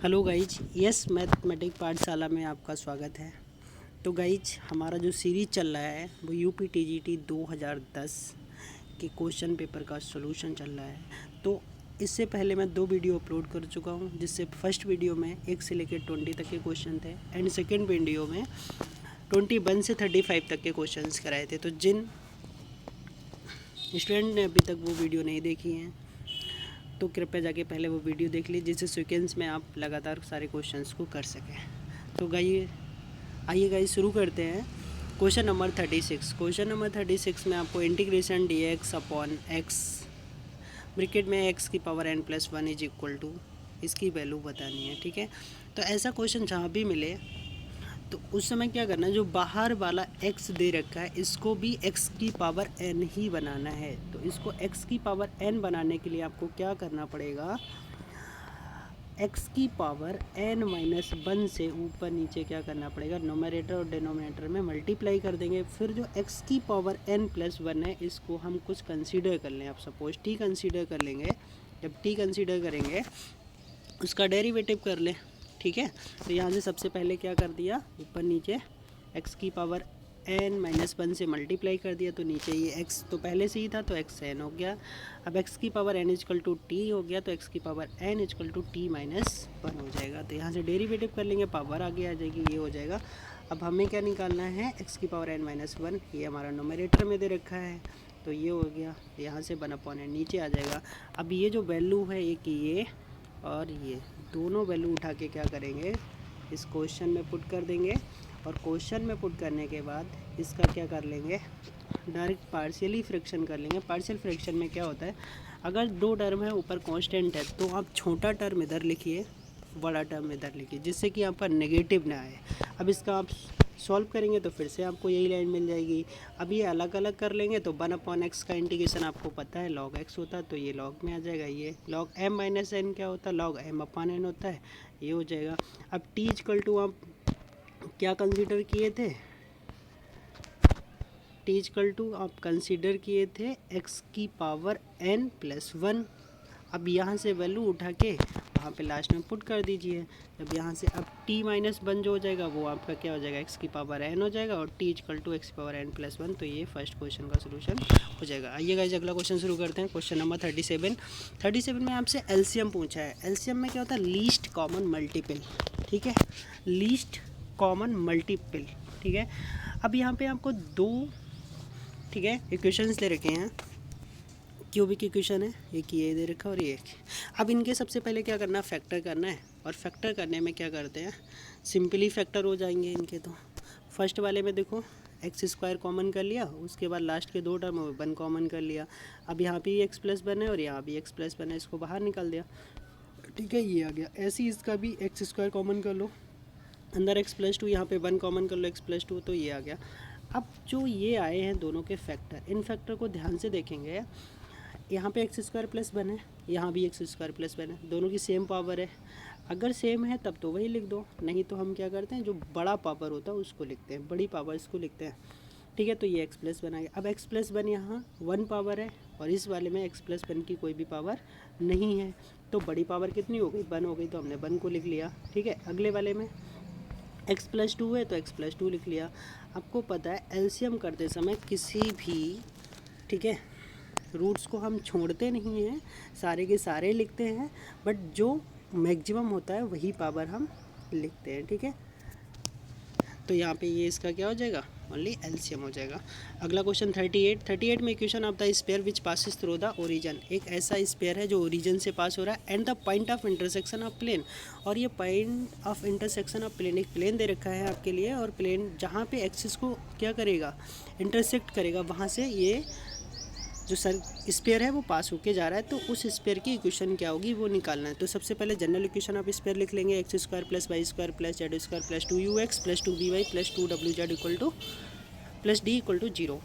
Hello guys, yes mathematic पाठशाला में आपका स्वागत है। तो गाइज, हमारा जो सीरीज चल रहा है वो यूपी टीजीटी 2010 के क्वेश्चन पेपर का सॉल्यूशन चल रहा है। तो इससे पहले मैं 2 वीडियो अपलोड कर चुका हूँ, जिससे फर्स्ट वीडियो में 1 से लेकर 20 तक के क्वेश्चन थे एंड सेकेंड वीडियो में 21 से 35 तक के क्वेश्चन कराए थे। तो जिन स्टूडेंट ने अभी तक वो वीडियो नहीं देखी हैं तो कृपया जाके पहले वो वीडियो देख लीजिए, जिससे सीक्वेंस में आप लगातार सारे क्वेश्चंस को कर सकें। तो आइए गाइस शुरू करते हैं। Question number 36। क्वेश्चन नंबर 36 में आपको integration dx upon x bracket में x की power n+1 is equal to इसकी वैल्यू बतानी है। ठीक है, तो ऐसा क्वेश्चन जहाँ भी मिले तो उस समय क्या करना है, जो बाहर वाला x दे रखा है इसको भी x की पावर n ही बनाना है। तो इसको x की पावर n बनाने के लिए आपको क्या करना पड़ेगा, x की पावर n-1 से ऊपर नीचे क्या करना पड़ेगा, नोमरेटर और डिनोमिनेटर में मल्टीप्लाई कर देंगे। फिर जो x की पावर n+1 है इसको हम कुछ कंसीडर कर लें। आप सपोज t कंसीडर कर लेंगे। जब t कंसीडर करेंगे उसका डेरिवेटिव कर लें। ठीक है, तो यहाँ से सबसे पहले क्या कर दिया, ऊपर नीचे x की पावर n-1 से मल्टीप्लाई कर दिया। तो नीचे ये x तो पहले से ही था तो x n हो गया। अब x की power n equal to T हो गया तो x की power n equal to t-1 हो जाएगा। तो यहाँ से डेरिवेटिव कर लेंगे, पावर आगे आ जाएगी, ये हो जाएगा। अब हमें क्या निकालना है, x की पावर n-1, ये हमारा नोमरेटर में दे रखा है तो ये हो गया। यहाँ से 1/n नीचे आ जाएगा। अब ये जो वैल्यू है एक ये और ये दोनों वैल्यू उठा के क्या करेंगे, इस क्वेश्चन में पुट कर देंगे। और क्वेश्चन में पुट करने के बाद इसका क्या कर लेंगे, डायरेक्ट पार्शियली फ्रैक्शन कर लेंगे। पार्शियल फ्रैक्शन में क्या होता है, अगर 2 टर्म है ऊपर कांस्टेंट है तो आप छोटा टर्म इधर लिखिए, बड़ा टर्म इधर लिखिए, जिससे कि आपका नेगेटिव ना आए। अब इसका आप सॉल्व करेंगे तो फिर से आपको यही लाइन मिल जाएगी। अब ये अलग अलग कर लेंगे तो 1/x का इंटीग्रेशन आपको पता है log x होता है तो ये log में आ जाएगा। ये log m-n क्या होता है, log m/n होता है, ये हो जाएगा। अब t इक्वल टू आप क्या कंसीडर किए थे, t इक्वल टू आप कंसीडर किए थे x की पावर n+1। अब यहाँ से वैल्यू उठा के वहाँ पे लास्ट में पुट कर दीजिए। जब यहाँ से अब t-1 जो हो जाएगा वो आपका क्या हो जाएगा, x की पावर n हो जाएगा और t इक्वल टू x की पावर n+1। तो ये फर्स्ट क्वेश्चन का सोल्यूशन हो जाएगा। आइए गाइस अगला क्वेश्चन शुरू करते हैं। क्वेश्चन नंबर 37 में आपसे एलसीएम पूछा है। एलसीएम में क्या होता है, लीस्ट कॉमन मल्टीपल। ठीक है, लीस्ट कॉमन मल्टीपल। ठीक है, अब यहाँ पे आपको 2 ठीक है इक्वेशंस दे रखे हैं, क्यूबिक इक्वेशन है, एक ये दे रखा और ये एक। अब इनके सबसे पहले क्या करना है, फैक्टर करना है। और फैक्टर करने में क्या करते हैं, सिंपली फैक्टर हो जाएंगे इनके। तो फर्स्ट वाले में देखो x² कॉमन कर लिया, उसके बाद लास्ट के 2 टर्म 1 कॉमन कर लिया। अब यहाँ पे x+1 है और यहाँ भी x+1 है, इसको बाहर निकाल दिया। ठीक है, ये आ गया। ऐसे ही इसका भी x² कॉमन कर लो, अंदर x+2, यहाँ पे 1 कॉमन कर लो x+2, तो ये आ गया। अब जो ये आए हैं दोनों के फैक्टर, इन फैक्टर को ध्यान से देखेंगे। यहाँ पे x² + 1 है, यहाँ भी x² + 1 है, दोनों की सेम पावर है। अगर सेम है तब तो वही लिख दो, नहीं तो हम क्या करते हैं, जो बड़ा पावर होता है उसको लिखते हैं, बड़ी पावर इसको लिखते हैं। ठीक है, तो ये x+1 आ गया। अब x+1 यहाँ 1 पावर है और इस वाले में x+1 की कोई भी पावर नहीं है, तो बड़ी पावर कितनी हो गई, 1 हो गई, तो हमने 1 को लिख लिया। ठीक है, अगले वाले में x+2 है तो x+2 लिख लिया। आपको पता है एलसीएम करते समय किसी भी ठीक है रूट्स को हम छोड़ते नहीं हैं, सारे के सारे लिखते हैं, बट जो मैक्सिमम होता है वही पावर हम लिखते हैं। ठीक है, तो यहाँ पे ये इसका क्या हो जाएगा, ओनली एलसीएम हो जाएगा। अगला क्वेश्चन 38 में equation of the sphere which passes through the origin. एक ऐसा स्फीयर है जो ओरिजिन से पास हो रहा है and the point of intersection of plane. और ये point of intersection of plane, एक प्लेन दे रखा है आपके लिए, और प्लेन जहाँ पे एक्सिस को क्या करेगा, इंटरसेक्ट करेगा, वहाँ से ये जो स्फीयर है वो पास होके जा रहा है। तो उस स्फीयर की इक्वेशन क्या होगी वो निकालना है। तो सबसे पहले जनरल इक्वेशन ऑफ स्फीयर लिख लेंगे, x² + y² + z² + 2ux + 2by + 2wz + d = 0।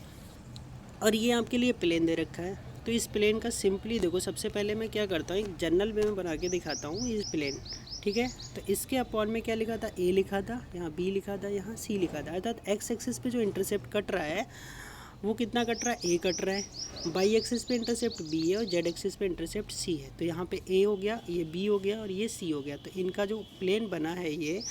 और ये आपके लिए प्लेन दे रखा है। तो इस प्लेन का सिंपली देखो, सबसे पहले मैं क्या करता हूँ, एक जनरल वे में बना के दिखाता हूँ ये प्लेन। ठीक है, तो इसके अपॉन में क्या लिखा था, a लिखा था, यहाँ b लिखा था, यहाँ c लिखा था। अर्थात x एक्सिस पे जो इंटरसेप्ट कट रहा है वो कितना कट रहा है, ए कट रहा है। बाई एक्सिस पे इंटरसेप्ट बी है और जेड एक्सिस पे इंटरसेप्ट सी है। तो यहाँ पे ए हो गया, ये बी हो गया और ये सी हो गया। तो इनका जो प्लेन बना है ये,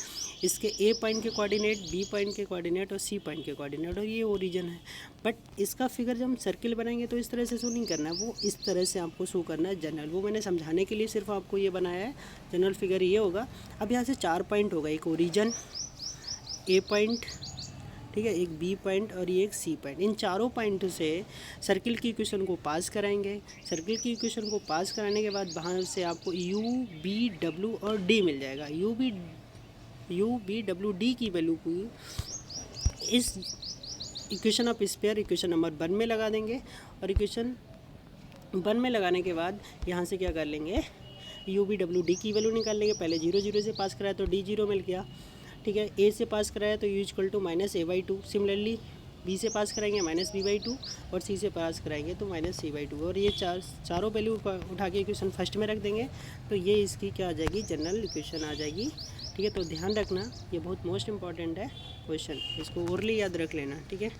इसके ए पॉइंट के कोऑर्डिनेट, बी पॉइंट के कोऑर्डिनेट और सी पॉइंट के कोऑर्डिनेट, और ये ओरिजिन है। बट इसका फिगर जब हम सर्किल बनाएंगे तो इस तरह से शो नहीं करना है, वो इस तरह से आपको शो करना है जनरल। वो मैंने समझाने के लिए सिर्फ आपको ये बनाया है। जनरल फिगर ये होगा। अब यहाँ से 4 पॉइंट होगा, एक ओरिजिन, ए पॉइंट, ठीक है, एक बी पॉइंट और ये एक सी पॉइंट। इन चारों पॉइंट से सर्किल की इक्वेशन को पास कराएंगे। सर्किल की इक्वेशन को पास कराने के बाद वहाँ से आपको यू, बी, डब्ल्यू और डी मिल जाएगा। यू, बी, डब्ल्यू, डी की वैल्यू को इस equation of sphere equation number 1 में लगा देंगे। और इक्वेशन 1 में लगाने के बाद यहाँ से क्या कर लेंगे, यू, बी, डब्ल्यू, डी की वैल्यू निकाल लेंगे। पहले 0 0 से पास कराया तो डी 0 मिल गया, ठीक है। ए से पास कराया तो U equal to minus a/2। Similarly B से पास कराएंगे माइनस b/2 और सी से पास कराएंगे तो माइनस c/2। और ये चारों वैल्यू उठा के इक्वेशन फर्स्ट में रख देंगे तो ये इसकी क्या आ जाएगी, जनरल इक्वेशन आ जाएगी, ठीक है। तो ध्यान रखना, ये बहुत मोस्ट इंपॉर्टेंट है क्वेश्चन, इसको ओरली याद रख लेना, ठीक है।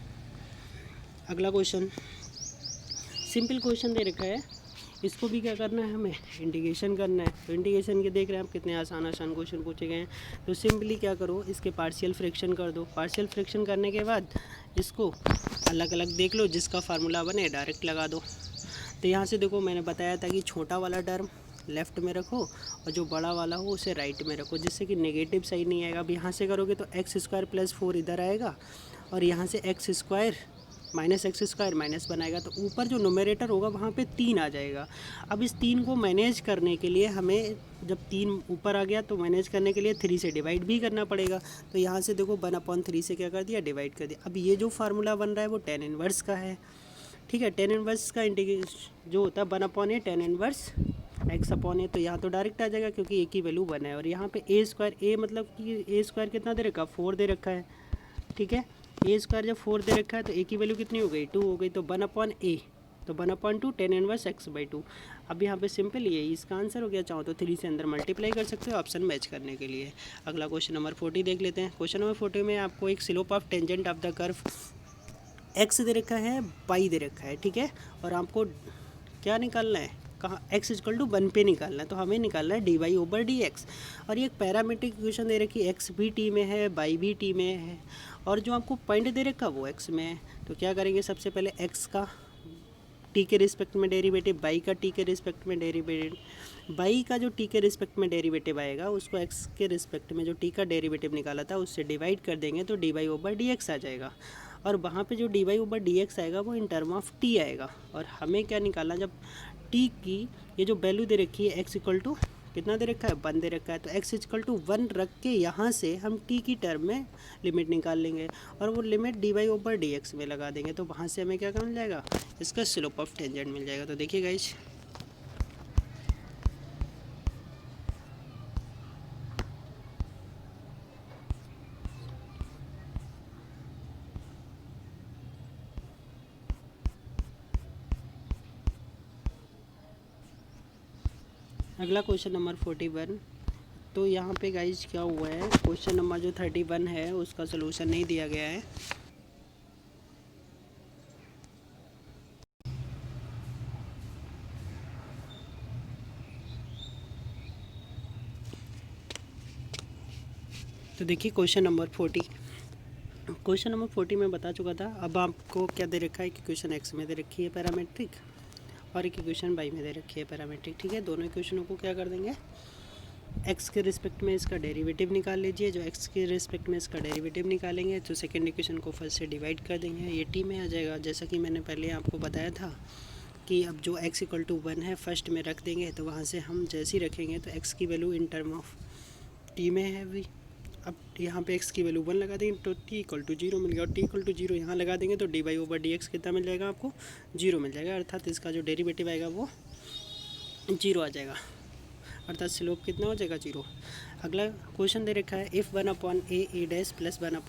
अगला क्वेश्चन, सिंपल क्वेश्चन दे रखा है, इसको भी क्या करना है, हमें इंटीग्रेशन करना है। तो इंटीग्रेशन के देख रहे हैं आप कितने आसान आसान क्वेश्चन पूछे गए हैं। तो सिंपली क्या करो, इसके पार्शियल फ्रैक्शन कर दो। पार्शियल फ्रैक्शन करने के बाद इसको अलग अलग देख लो, जिसका फार्मूला बने डायरेक्ट लगा दो। तो यहाँ से देखो, मैंने बताया था कि छोटा वाला टर्म लेफ़्ट में रखो और जो बड़ा वाला हो उसे राइट में रखो, जिससे कि नेगेटिव साइन नहीं आएगा। अब यहाँ से करोगे तो x² + 4 इधर आएगा और यहाँ से x² -x² माइनस बनाएगा, तो ऊपर जो न्यूमरेटर होगा वहाँ पे 3 आ जाएगा। अब इस 3 को मैनेज करने के लिए हमें, जब 3 ऊपर आ गया तो मैनेज करने के लिए 3 से डिवाइड भी करना पड़ेगा। तो यहाँ से देखो 1/3 से क्या कर दिया, डिवाइड कर दिया। अब ये जो फार्मूला बन रहा है वो tan इनवर्स का है, ठीक है। tan इनवर्स का इंटीग्रेशन जो होता है 1/a tan इनवर्स x/a, तो यहाँ तो डायरेक्ट आ जाएगा क्योंकि a की वैल्यू 1 है। और यहाँ पे a² मतलब कि a² कितना दे रखा, 4 दे रखा है, ठीक है। a² जब 4 दे रखा है तो a की वैल्यू कितनी हो गई, 2 हो गई। तो 1/a, तो 1/2 tan इनवर्स x/2। अब यहाँ पे सिंपल ये इसका आंसर हो गया। चाहो तो 3 से अंदर मल्टीप्लाई कर सकते हो ऑप्शन मैच करने के लिए। अगला क्वेश्चन नंबर 40 देख लेते हैं। क्वेश्चन नंबर 40 में आपको एक slope of tangent of the curve x दे रखा है, y दे रखा है, ठीक है। और आपको क्या निकालना है, कहाँ, x = 1 पे निकालना है। तो हमें निकालना है dy/dx। और ये एक पैरामीट्रिक इक्वेशन दे रखी है, x भी t में है, y भी t में है, और जो आपको पॉइंट दे रखा वो x में है। तो क्या करेंगे, सबसे पहले x का t के रिस्पेक्ट में डेरिवेटिव, y का t के रिस्पेक्ट में डेरिवेटिव, y का जो t के रिस्पेक्ट में डेरिवेटिव आएगा उसको x के रिस्पेक्ट में जो t का डेरिवेटिव निकाला था उससे डिवाइड कर देंगे तो dy/dx आ जाएगा। और वहाँ पे जो dy/dx आएगा वो इन टर्म ऑफ t आएगा। और हमें क्या निकालना, जब t की ये जो वैल्यू दे रखी है x = कितना दे रखा है, 1 दे रखा है, तो x = 1 रख के यहाँ से हम t की टर्म में लिमिट निकाल लेंगे और वो लिमिट dy/dx में लगा देंगे। तो वहाँ से हमें क्या मिल जाएगा, इसका स्लोप ऑफ टेंजेंट मिल जाएगा। तो देखिए गाइस, अगला क्वेश्चन नंबर 41। तो यहाँ पे गाइज क्या हुआ है, क्वेश्चन नंबर जो 31 है उसका सलूशन नहीं दिया गया है। तो देखिए क्वेश्चन नंबर 40, क्वेश्चन नंबर 40 में बता चुका था। अब आपको क्या दे रखा है कि इक्वेशन एक्स में दे रखी है पैरामेट्रिक और एक इक्वेशन वाई में दे रखी है पैरामेट्रिक, ठीक है। दोनों इक्वेशनों को क्या कर देंगे, एक्स के रिस्पेक्ट में इसका डेरिवेटिव निकाल लीजिए। जो एक्स के रिस्पेक्ट में इसका डेरिवेटिव निकालेंगे तो सेकेंड इक्वेशन को फर्स्ट से डिवाइड कर देंगे, ये टी में आ जाएगा। जैसा कि मैंने पहले आपको बताया था कि अब जो x = 1 है फर्स्ट में रख देंगे, तो वहाँ से हम जैसे ही रखेंगे तो x की value in term of t में है अभी। अब यहाँ पे x की वैल्यू 1 लगा देंगे तो t = 0 मिल गया, और t = 0 यहाँ लगा देंगे तो dy/dx कितना मिल जाएगा, आपको 0 मिल जाएगा। अर्थात इसका जो डेरिवेटिव आएगा वो 0 आ जाएगा, अर्थात स्लोप कितना हो जाएगा, 0। अगला क्वेश्चन दे रखा है, if 1/a +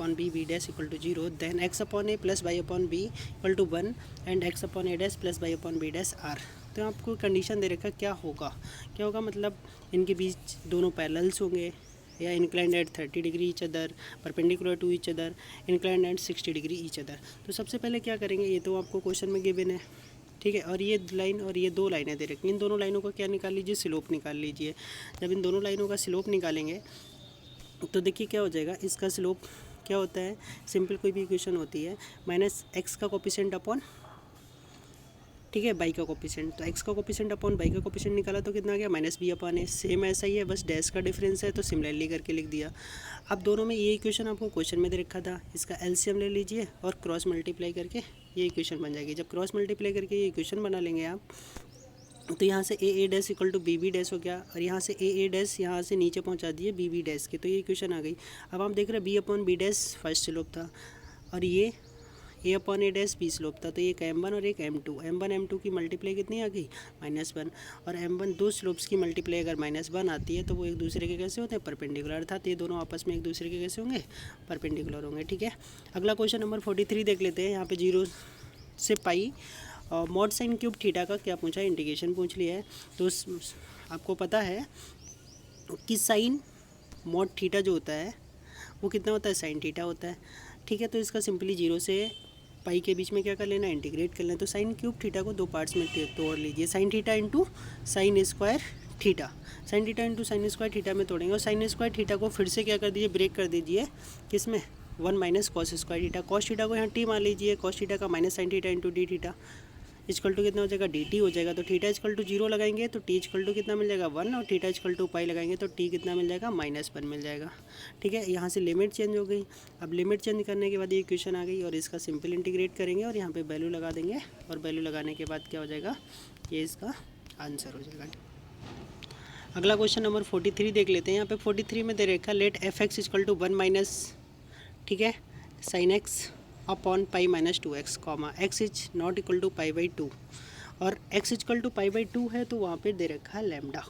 1/b = 0 then x/a + y/b = 1 and x/a + y/b r। तो आपको कंडीशन दे रखा है क्या होगा, क्या होगा मतलब इनके बीच दोनों पैरेलल्स होंगे, या inclined at 30 degree each other, perpendicular to each other, inclined at 60 degree each other. तो सबसे पहले क्या करेंगे, ये तो आपको क्वेश्चन में गिवन है, ठीक है। और ये लाइन और ये दो लाइनें दे रखी हैं, इन दोनों लाइनों का क्या निकाल लीजिए, स्लोप निकाल लीजिए। जब इन दोनों लाइनों का स्लोप निकालेंगे तो देखिए क्या हो जाएगा, इसका स्लोप क्या होता है, सिंपल कोई भी इक्वेशन होती है, माइनस एक्स का कोफिशिएंट अपॉन, ठीक है, बाई का कोफिशिएंट। तो एक्स का कोफिशिएंट अपॉन बाई का कोफिशिएंट निकाला तो कितना आ गया, माइनस बी अपॉन ए। सेम ऐसा ही है, बस डैश का डिफरेंस है तो सिमिलरली करके लिख दिया। अब दोनों में ये इक्वेशन आपको क्वेश्चन में दे रखा था, इसका एलसीएम ले लीजिए और क्रॉस मल्टीप्लाई करके ये इक्वेशन बन जाएगी। जब क्रॉस मल्टीप्लाई करके ये इक्वेशन बना लेंगे आप, तो यहाँ से A dash equal to B dash हो गया, और यहाँ से ए डैश यहाँ से नीचे पहुँचा दिए बी डैश के, तो ये इक्वेशन आ गई। अब हम देख रहे हैं B upon B dash first slope था, और ये A upon A dash B slope था, तो ये एक m1 और एक m2, m1 m2 की मल्टीप्लाई कितनी आ गई, -1, और m1 दो स्लोप्स की मल्टीप्लाई अगर -1 आती है तो वो एक दूसरे के कैसे होते हैं, परपेंडिकुलर, अर्थात ये दोनों आपस में एक दूसरे के कैसे होंगे, परपेंडिकुलर होंगे, ठीक है। अगला क्वेश्चन नंबर 43 देख लेते हैं। यहाँ पे 0 से पाई मॉड साइन क्यूब थीटा का क्या पूछा है, इंटीग्रेशन पूछ लिया है। तो आपको पता है कि साइन मॉड थीटा जो होता है वो कितना होता है, साइन थीटा होता है, ठीक है। तो इसका सिंपली 0 से पाई के बीच में क्या कर लेना, इंटीग्रेट कर लेना। तो साइन क्यूब थीटा को दो पार्ट्स में तोड़ लीजिए, sign theta into sine square theta, sign theta into sine square theta में तोड़ेंगे, और साइन स्क्वायर थीटा को फिर से क्या कर दीजिए, ब्रेक कर दीजिए, किसमें, 1 minus cos square theta. Cos theta को यहाँ टी मान लीजिए, कॉस थीटा का minus sine theta into D theta is equal to कितना हो जाएगा, डी टी हो जाएगा। तो थीटा इजकल टू 0 लगाएंगे तो टी इजकल टू कितना मिल जाएगा, 1, और थीटा इजकल टू पाई लगाएंगे तो टी कितना मिल जाएगा, -1 मिल जाएगा, ठीक है। यहाँ से लिमिट चेंज हो गई। अब लिमिट चेंज करने के बाद ये इक्वेशन आ गई, और इसका सिंपल इंटीग्रेट करेंगे और यहाँ पे वैल्यू लगा देंगे, और वैल्यू लगाने के बाद क्या हो जाएगा, ये इसका आंसर हो जाएगा। अगला क्वेश्चन नंबर 43 देख लेते हैं। यहाँ पे 43 में दे रखा let F X is equal to 1 minus, ठीक है, sine X upon pi minus 2x, comma X is not equal to pi by 2, और x equal to pi by 2 है तो वहाँ पे दे रखा है लैम्डा।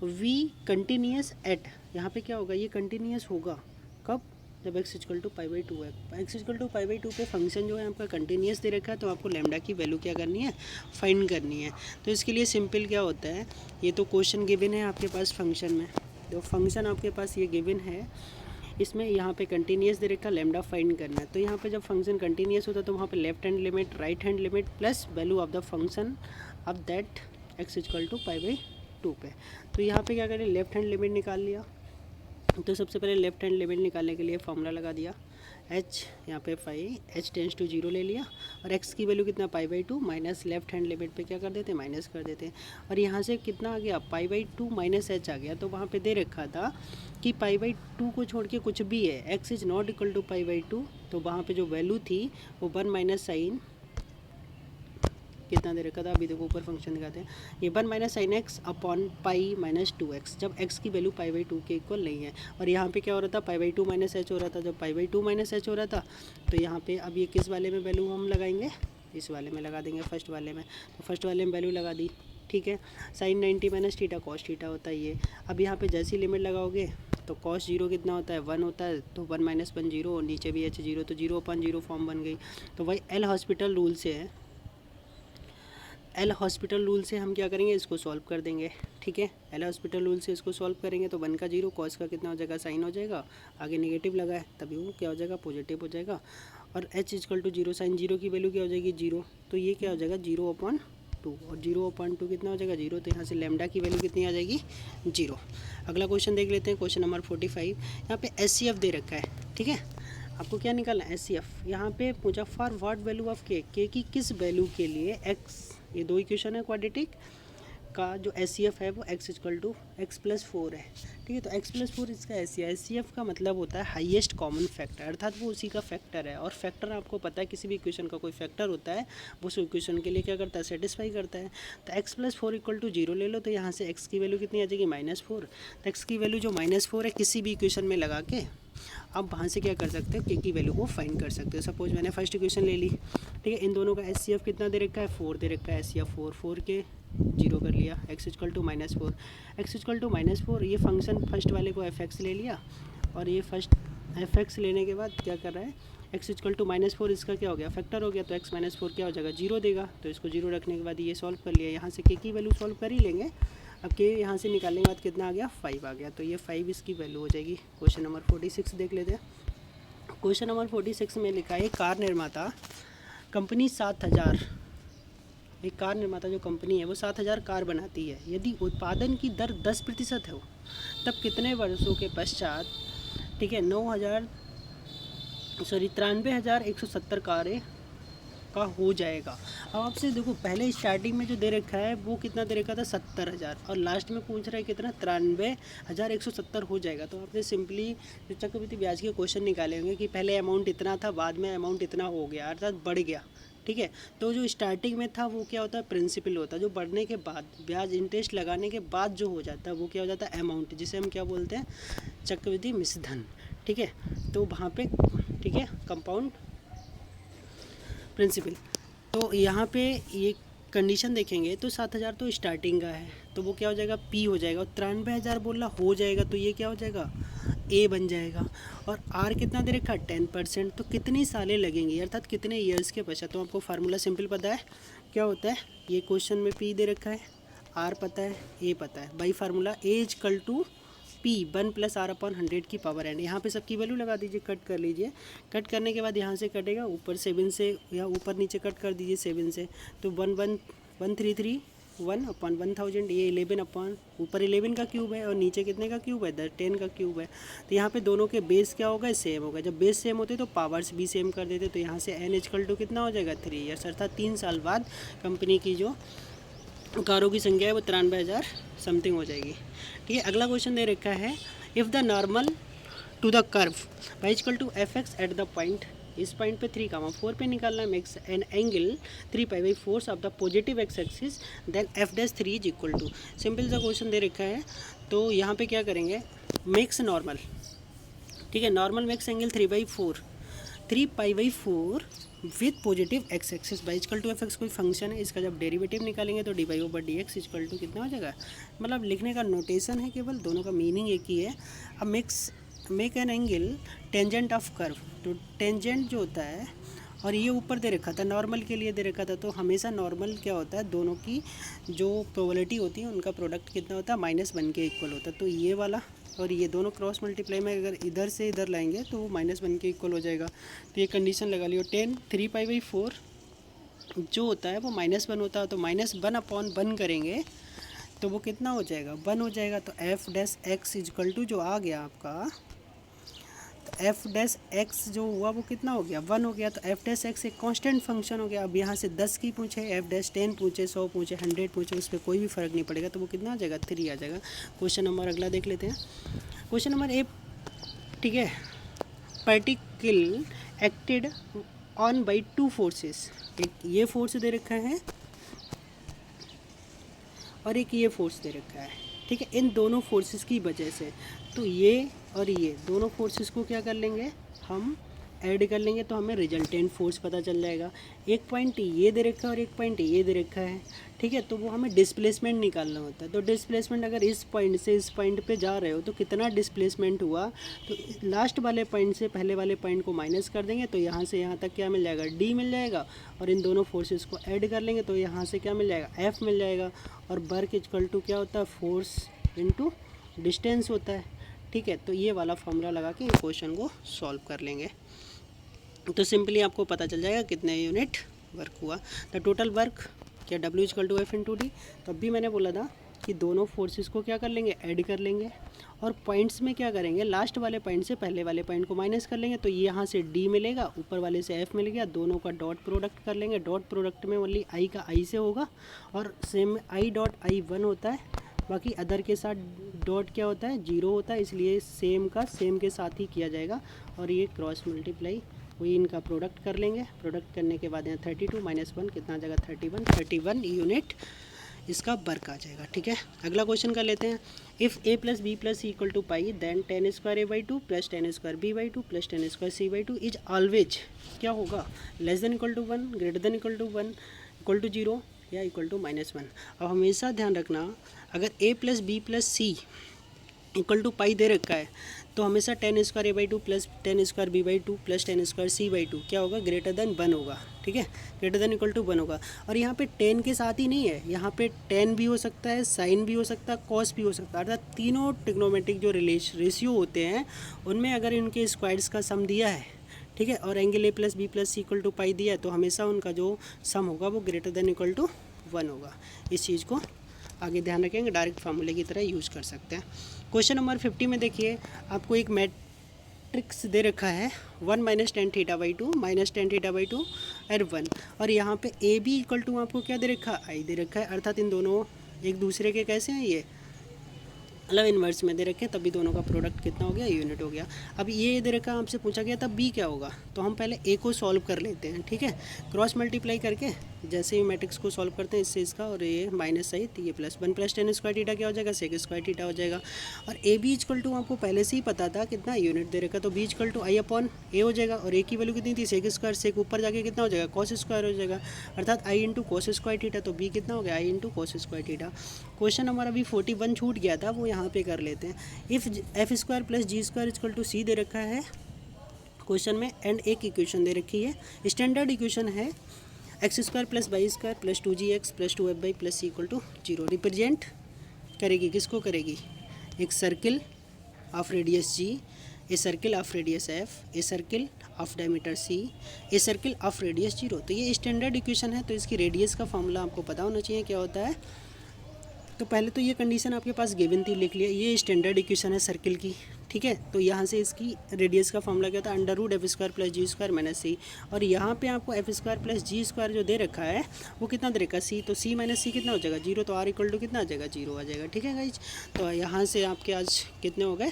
v कंटिन्यूस एट, यहाँ पे क्या होगा, ये कंटिन्यूस होगा कब, जब x equal to pi by 2 है। x equal to pi by 2 पे फंक्शन जो है आपका कंटिन्यूस दे रखा है, तो आपको लैम्डा की वैल्यू क्या करनी है, फाइंड करनी है। तो इसके लिए सिंपल क्या होता है, ये तो क्वेश्चन गिवन है आपके पास फंक्शन में, तो फंक्शन आपके पास ये गिवन है, इसमें यहाँ पे कंटिन्यूस दे रखा लैम्डा फाइंड करना है। तो यहाँ पे जब फंक्शन कंटिन्यूस होता है तो वहाँ पे left hand limit, right hand limit plus value of the function of that X equal to pi by 2 पे। तो यहाँ पे क्या करें, लेफ्ट हैंड लिमिट निकाल लिया। तो सबसे पहले लेफ्ट हैंड लिमिट निकालने के लिए फॉर्मूला लगा दिया, h यहाँ पे h टेंस टू 0 ले लिया, और x की वैल्यू कितना, पाई by 2 minus left hand limit पे क्या कर देते हैं, माइनस कर देते हैं, और यहाँ से कितना आ गया, पाई बाई 2 माइनस h आ गया। तो वहाँ पे दे रखा था कि पाई बाई 2 को छोड़ के कुछ भी है, x is not equal to pi by 2, तो वहाँ पे जो वैल्यू थी वो 1 माइनस साइन कितना दे रखा था, अभी देखो ऊपर फंक्शन दिखाते हैं, ये 1 minus sign X upon pi minus 2x, जब x की वैल्यू पाई बाई 2 के इक्वल नहीं है। और यहाँ पे क्या हो रहा था, पाई बाई 2 माइनस h हो रहा था। जब पाई बाई 2 माइनस h हो रहा था तो यहाँ पे अब ये किस वाले में वैल्यू हम लगाएंगे, इस वाले में लगा देंगे, फर्स्ट वाले में। तो फर्स्ट वाले में वैल्यू लगा दी, ठीक है। Sine 90 minus theta cos theta होता है ये। अब यहाँ पे जैसी लिमिट लगाओगे तो कॉस 0 कितना होता है, 1 होता है, तो 1 माइनस 1 0, और नीचे भी h 0, तो 0/0 फॉर्म बन गई। तो वही एल हॉस्पिटल रूल से है, एल हॉस्पिटल रूल से हम क्या करेंगे, इसको सॉल्व कर देंगे, ठीक है। एल हॉस्पिटल रूल से इसको सॉल्व करेंगे तो 1 का 0, कॉस का कितना हो जाएगा, साइन हो जाएगा, आगे नेगेटिव लगा है तभी वो क्या हो जाएगा, पॉजिटिव हो जाएगा, और h इक्वल टू 0, साइन 0 की वैल्यू क्या हो जाएगी, 0, तो ये क्या हो जाएगा 0/2, और 0/2 कितना हो जाएगा, 0, तो यहाँ से लैम्डा की वैल्यू कितनी आ जाएगी, 0। अगला क्वेश्चन देख लेते हैं, क्वेश्चन नंबर 45। यहाँ पे SCF दे रखा है, ठीक है। आपको क्या निकालना है, SCF। यहाँ पे पूछा फॉर व्हाट वैल्यू ऑफ के की किस वैल्यू के लिए x, ये दो इक्वेशन है क्वाड्रेटिक का, जो SCF है वो x equal to x plus 4 है, ठीक है। तो x प्लस 4 इसका SCF का मतलब होता है हाईएस्ट कॉमन फैक्टर, अर्थात वो उसी का फैक्टर है। और फैक्टर आपको पता है, किसी भी इक्वेशन का कोई फैक्टर होता है वो उस इक्वेशन के लिए क्या करता है, सेटिस्फाई करता है। तो x प्लस 4 इक्वल टू 0 ले लो, तो यहाँ से x की वैल्यू कितनी आ जाएगी, -4। तो x की वैल्यू जो -4 है किसी भी इक्वेशन में लगा के आप वहाँ से क्या कर सकते हो, के की वैल्यू को फाइंड कर सकते हो। सपोज मैंने फर्स्ट इक्वेशन ले ली, ठीक है। इन दोनों का SCF कितना दे रखा है, 4 दे रखा है, SCF 4 के 0 कर लिया, x equal to -4, x equal to -4। ये फंक्शन फर्स्ट वाले को fx ले लिया, और ये फर्स्ट fx लेने के बाद क्या कर रहा है, x इक्वल टू -4, इसका क्या हो गया, फैक्टर हो गया, तो x -4 क्या हो जाएगा, 0 देगा। तो इसको 0 रखने के बाद ये सॉल्व कर लिया, यहाँ से के की वैल्यू सॉल्व कर ही लेंगे। अब के यहाँ से निकालने के बाद कितना आ गया 5 आ गया, तो ये 5 इसकी वैल्यू हो जाएगी। क्वेश्चन नंबर 46 देख लेते हैं। क्वेश्चन नंबर 46 में लिखा है कार निर्माता कंपनी 7000, एक कार निर्माता जो कंपनी है वो 7000 कार बनाती है। यदि उत्पादन की दर 10% हो तब कितने वर्षों के पश्चात, ठीक है, 93,170 कारें का हो जाएगा। अब आपसे देखो पहले स्टार्टिंग में जो दे रखा है वो कितना दे रखा था 70,000, और लास्ट में पूछ रहा है कितना 93,170 हो जाएगा। तो आपने सिंपली जो चक्रवृद्धि ब्याज के क्वेश्चन निकाले होंगे कि पहले अमाउंट इतना था, बाद में अमाउंट इतना हो गया, अर्थात बढ़ गया, ठीक है। तो जो स्टार्टिंग में था वो क्या होता है प्रिंसिपल होता है, जो बढ़ने के बाद ब्याज इंटरेस्ट लगाने के बाद जो हो जाता है वो क्या हो जाता है अमाउंट, जिसे हम क्या बोलते हैं चक्रवृद्धि मिश्र धन, ठीक है। तो वहाँ पे ठीक है कंपाउंड प्रिंसिपल। तो यहाँ पे ये कंडीशन देखेंगे तो 7000 तो स्टार्टिंग का है, तो वो क्या हो जाएगा P हो जाएगा, और 93,000 बोला हो जाएगा तो ये क्या हो जाएगा A बन जाएगा। और R कितना दे रखा है 10%, तो कितनी सालें लगेंगी अर्थात कितने ईयर्स के पश्चात। तो आपको फार्मूला सिंपल पता है क्या होता है, ये क्वेश्चन में P दे रखा है, R पता है, A पता है, by formula A P 1 + R/100 की पावर n। यहाँ पे सबकी वैल्यू लगा दीजिए, कट कर लीजिए। कट करने के बाद यहाँ से कटेगा, ऊपर 7 से या ऊपर नीचे कट कर दीजिए 7 से, तो 1,1,331/1000, ये 11 ऊपर 11 का क्यूब है और नीचे कितने का क्यूब है 10 का क्यूब है। तो यहाँ पे दोनों के बेस क्या होगा सेम होगा, जब बेस सेम होते तो पावर्स भी सेम कर देते। तो यहाँ से n = कितना हो जाएगा 3 ईयर्स, अर्थात 3 साल बाद कंपनी की जो कारों की संख्या है वो 93,000 समथिंग हो जाएगी, ठीक है। अगला क्वेश्चन दे रखा है if the normal to the curve y = fx at the point, इस पॉइंट पे 3,4 पे निकालना है, makes an angle 3π/4 of the positive x axis, then f'3 = simple सा क्वेश्चन दे रखा है। तो यहाँ पे क्या करेंगे मेक्स नॉर्मल, ठीक है, normal makes angle 3π/4 with positive x axis, y = fx कोई फंक्शन है, इसका जब डेरिवेटिव निकालेंगे तो dy/dx = कितना हो जाएगा, मतलब लिखने का नोटेशन है केवल, दोनों का मीनिंग एक ही है। अब make an angle tangent of curve, तो टेंजेंट जो होता है और ये ऊपर दे रखा था नॉर्मल के लिए दे रखा था, तो हमेशा नॉर्मल क्या होता है दोनों की जो प्रोबेबिलिटी होती है उनका प्रोडक्ट कितना होता है -1 के इक्वल होता है। तो ये वाला और ये दोनों क्रॉस मल्टीप्लाई में अगर इधर से इधर लाएंगे तो वो -1 के इक्वल हो जाएगा। तो ये कंडीशन लगा लियो, 3π/4 जो होता है वो -1 होता है, तो -1/1 करेंगे तो वो कितना हो जाएगा 1 हो जाएगा। तो f'(x) = जो आ गया आपका, तो f'(x) जो हुआ वो कितना हो गया 1 हो गया। तो f'(x) एक कांस्टेंट फंक्शन हो गया। अब यहाँ से 10 की पूछे, f'10 पूछे, 100 पूछे, 100 पूछे, उस पर कोई भी फ़र्क नहीं पड़ेगा, तो वो कितना आ जाएगा 3 आ जाएगा। क्वेश्चन नंबर अगला देख लेते हैं, क्वेश्चन नंबर 1, ठीक है। Particle acted on by 2 forces, एक ये फोर्स दे रखा है और एक ये फोर्स दे रखा है, ठीक है। इन दोनों फोर्सेस की वजह से तो ये और ये दोनों फोर्सेस को क्या कर लेंगे हम ऐड कर लेंगे, तो हमें रिजल्टेंट फोर्स पता चल जाएगा। एक पॉइंट ये दे रखा है और एक पॉइंट ये दे रखा है, ठीक है। तो वो हमें डिस्प्लेसमेंट निकालना होता है। तो डिस्प्लेसमेंट अगर इस पॉइंट से इस पॉइंट पे जा रहे हो तो कितना डिस्प्लेसमेंट हुआ, तो लास्ट वाले पॉइंट से पहले वाले पॉइंट को माइनस कर देंगे, तो यहाँ से यहाँ तक क्या मिल जाएगा d मिल जाएगा, और इन दोनों फोर्सेस को ऐड कर लेंगे तो यहाँ से क्या मिल जाएगा f मिल जाएगा। और वर्क = क्या होता है फोर्स इनटू डिस्टेंस होता है, ठीक है। तो ये वाला फॉर्मूला लगा के क्वेश्चन को सॉल्व कर लेंगे, तो सिंपली आपको पता चल जाएगा कितने यूनिट वर्क हुआ। द टोटल वर्क क्या W = F × D। तो अभी मैंने बोला था कि दोनों फोर्सेस को क्या कर लेंगे ऐड कर लेंगे, और पॉइंट्स में क्या करेंगे लास्ट वाले पॉइंट से पहले वाले पॉइंट को माइनस कर लेंगे, तो यहाँ से D मिलेगा, ऊपर वाले से F मिल गया, दोनों का डॉट प्रोडक्ट कर लेंगे। डॉट प्रोडक्ट में ओनली I का I से होगा, और सेम I.I 1 होता है, बाकी अदर के साथ डॉट क्या होता है 0 होता है, इसलिए सेम का सेम के साथ ही किया जाएगा। और ये क्रॉस मल्टीप्लाई वही इनका प्रोडक्ट कर लेंगे। प्रोडक्ट करने के बाद यहाँ 32 - 1 कितना आ जाएगा 31 यूनिट इसका वर्क आ जाएगा, ठीक है। अगला क्वेश्चन कर लेते हैं, if a + b + c = pi then tan² a/2 + tan² b/2 + tan² c/2 is always क्या होगा <<1 > 1 > 1 = 0 या = -1। अब हमेशा ध्यान रखना अगर a + b + c equal to pi दे रखा है, तो हमेशा tan square A by two plus tan square B by two plus tan square C by two क्या होगा, ग्रेटर देन 1 होगा। ठीक है, ग्रेटर देन इक्वल टू 1 होगा। और यहाँ पे टेन के साथ ही नहीं है, यहाँ पे टेन भी हो सकता है, साइन भी हो सकता है, कॉस भी हो सकता है, अर्थात तीनों ट्रिग्नोमेट्रिक जो रेशियो होते हैं उनमें अगर इनके स्क्वायर्स का सम दिया है, ठीक है, और angle A plus B plus C equal to pi दिया है, तो हमेशा उनका जो सम होगा वो ग्रेटर देन इक्वल टू 1 होगा। इस चीज़ को आगे ध्यान रखेंगे, डायरेक्ट फार्मूले की तरह यूज़ कर सकते हैं। क्वेश्चन नंबर 50 में देखिए, आपको एक मैट्रिक्स दे रखा है 1 minus tan theta by two minus tan theta by two और 1, और यहाँ पे ए बी इक्वल टू आपको क्या दे रखा है, आई दे रखा है, अर्थात इन दोनों एक दूसरे के कैसे हैं, ये मतलब इन्वर्स में दे रखे, तभी दोनों का प्रोडक्ट कितना हो गया, यूनिट हो गया। अब ये दे रखा आपसे पूछा गया तब बी क्या होगा, तो हम पहले ए को सॉल्व कर लेते हैं। ठीक है, क्रॉस मल्टीप्लाई करके जैसे ही मैट्रिक्स को सॉल्व करते हैं इससे इसका, और ये माइनस सहित ये plus 1 plus tan square theta क्या हो जाएगा, सेक स्क्वायर थीटा हो जाएगा। और ए बी इक्वल टू आपको पहले से ही पता था कितना, यूनिट दे रखा, तो B equal to I upon A हो जाएगा, और ए की वैल्यू कितनी थी, सेक स्क्वायर, सेक ऊपर जाके कितना हो जाएगा, कॉस स्क्वायर हो जाएगा, अर्थात I into cos square theta, तो बी कितना हो गया, I into cos square theta. Question हमारा अभी 41 छूट गया था, वो यहाँ पे कर लेते हैं। If F square plus G square equal to C दे रखा है क्वेश्चन में, एंड एक इक्वेशन दे रखी है, स्टैंडर्ड इक्वेशन है X square plus Y square plus 2gx plus 2f/+ plus C equal to 0, represent करेगी, किसको करेगी, एक circle of radius g, a circle of radius f, a circle of diameter c, a circle of radius 0। तो ये standard equation है, तो इसकी radius का फॉर्मूला आपको पता होना चाहिए क्या होता है। तो पहले तो ये कंडीशन आपके पास गिवन थी, लिख लिया, ये स्टैंडर्ड इक्वेशन है सर्किल की। ठीक है, तो यहाँ से इसकी रेडियस का फॉर्मूला क्या होता है, under root F square plus G square minus C, और यहाँ पे आपको F square plus G square जो दे रखा है वो कितना दे रखा, सी, तो सी माइनस सी कितना हो जाएगा, 0, तो आर इक्वल टू कितना आ जाएगा, 0 आ जाएगा। ठीक है गाइज, तो यहाँ से आपके आज कितने हो गए,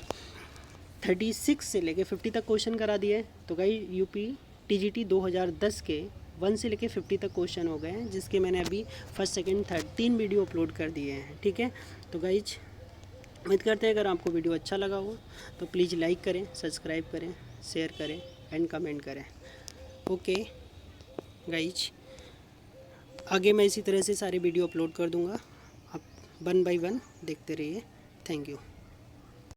36 से लेके 50 तक क्वेश्चन करा दिए। तो गाइज यूपी टीजीटी 2010 के 1 से लेके 50 तक क्वेश्चन हो गए हैं, जिसके मैंने अभी first second third 3 video upload कर दिए हैं। ठीक है, तो गाइज उम्मीद करते हैं अगर आपको वीडियो अच्छा लगा हो तो प्लीज़ लाइक करें, सब्सक्राइब करें, शेयर करें एंड कमेंट करें। ओके गाइज, आगे मैं इसी तरह से सारे वीडियो अपलोड कर दूँगा, आप 1 बाय 1 देखते रहिए। Thank you.